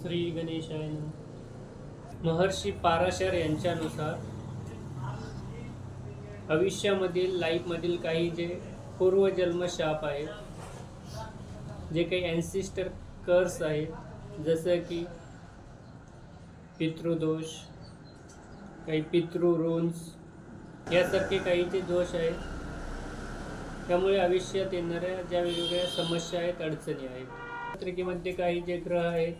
श्री गणेशाय नमः। महर्षी पाराशर यांच्यानुसार भविष्यामधील लाईफमधील काही जे पूर्वजन्म शाप आहेत, जे काही ॲन्सिस्टर कर्स आहेत, जसं की पितृदोष, काही पितृऋन्स यासारखे काही जे दोष आहेत, त्यामुळे आयुष्यात येणाऱ्या ज्या वेगवेगळ्या समस्या आहेत, अडचणी आहेत, पत्रिकेमध्ये काही जे ग्रह आहेत,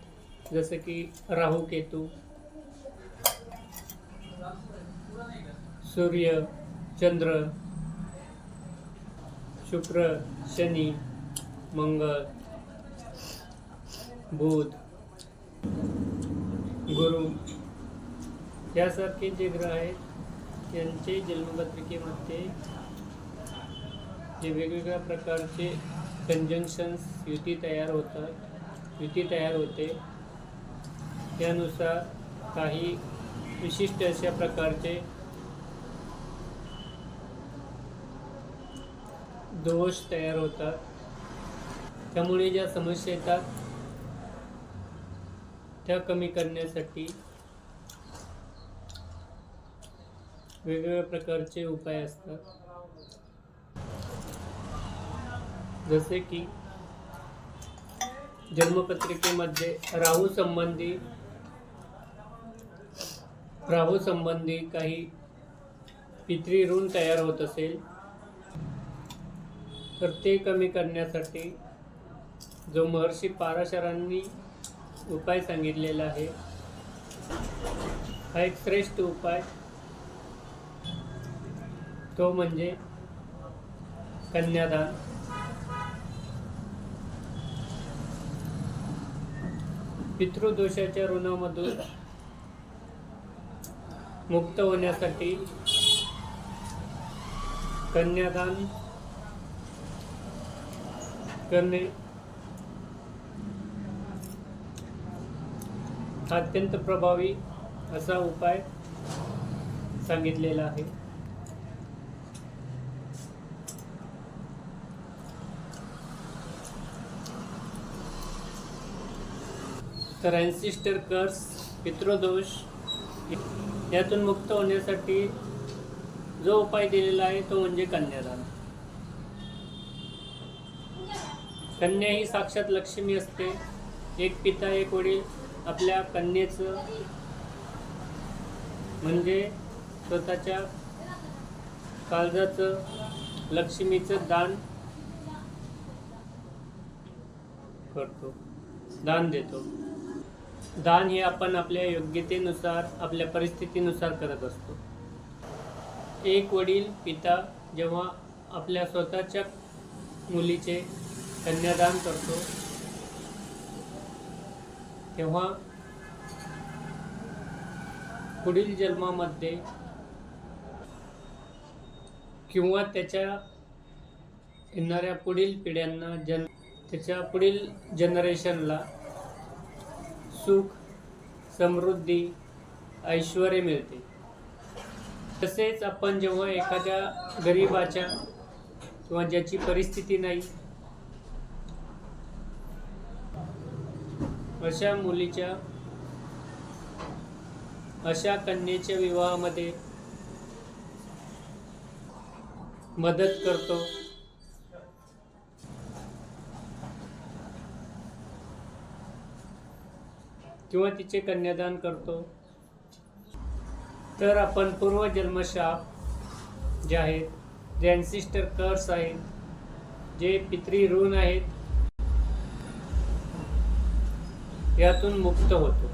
जसं की राहू केतू, सूर्य, चंद्र, शुक्र, शनी, मंगळ, बुध, गुरु यासारखे जे ग्रह आहेत, त्यांचे जन्मपत्रिकेमध्ये जे वेगवेगळ्या प्रकारचे कंजंक्शन्स युती तयार होते, त्यानुसार काही विशिष्ट अशा प्रकारचे दोष तयार होतात। त्यामुळे ज्या समस्या येतात त्या कमी करण्यासाठी वेगवेगळ्या प्रकारचे उपाय असतात, जसे की जन्मपत्रिकेमध्ये राहू संबंधी काही पितृऋण तयार होत असेल तर ते कमी करण्यासाठी जो महर्षी पाराशरांनी उपाय सांगितलेला आहे, हा एक श्रेष्ठ उपाय, तो म्हणजे कन्यादान। पितृदोषाच्या ऋणामधून मुक्त होण्यासाठी कन्यादान करणे हा अत्यंत प्रभावी असा उपाय सांगितलेला आहे। तर ॲन्सिस्टर कर्स, पितृदोष यातून मुक्त होण्यासाठी जो उपाय दिलेला आहे तो म्हणजे कन्यादान। कन्या ही साक्षात लक्ष्मी असते। एक पिता, एक वडील आपल्या कन्येचं म्हणजे स्वतःच्या काळजाचं, लक्ष्मीचं दान करतो, दान देतो। दान हे आपण आपल्या योग्यतेनुसार, आपल्या परिस्थितीनुसार करत असतो। एक वडील, पिता जेव्हा आपल्या स्वतःच्या मुलीचे कन्यादान करतो, तेव्हा पुढील जन्मामध्ये किंवा त्याच्या येणाऱ्या पुढील पिढ्यांना, त्याच्या पुढील जनरेशनला सुख, समृद्धी, ऐश्वर्य मिळते। तसेच आपण जेव्हा एखाद्या गरीबाच्या किंवा ज्याची परिस्थिती नाही अशा मुलीच्या, अशा कन्येच्या विवाहामध्ये मदत करतो, किंवा तिचे कन्यादान करतो, तर आपण पूर्वजन्मशाप जे आहेत, जे ॲन्सिस्टर कर्स आहेत, जे पितृऋण आहेत, यातून मुक्त होतो।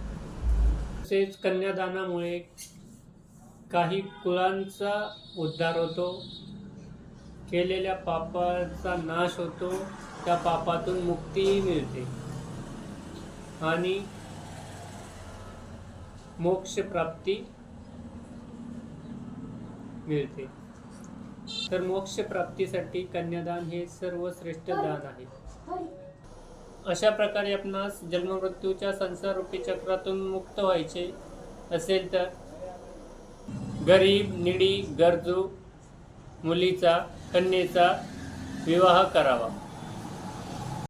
तसेच कन्यादानामुळे काही कुळांचा उद्धार होतो, केलेल्या पापाचा नाश होतो, त्या पापातून मुक्तीही मिळते आणि मोक्ष प्राप्ती मिळते। तर मोक्ष प्राप्तीसाठी कन्यादान हे सर्वश्रेष्ठ दान आहे। अशा प्रकारे आपणास जन्ममृत्यूच्या संसाररूपी चक्रातून मुक्त व्हायचे असेल तर गरीब, निडी, गरजू मुलीचा, कन्येचा विवाह करावा।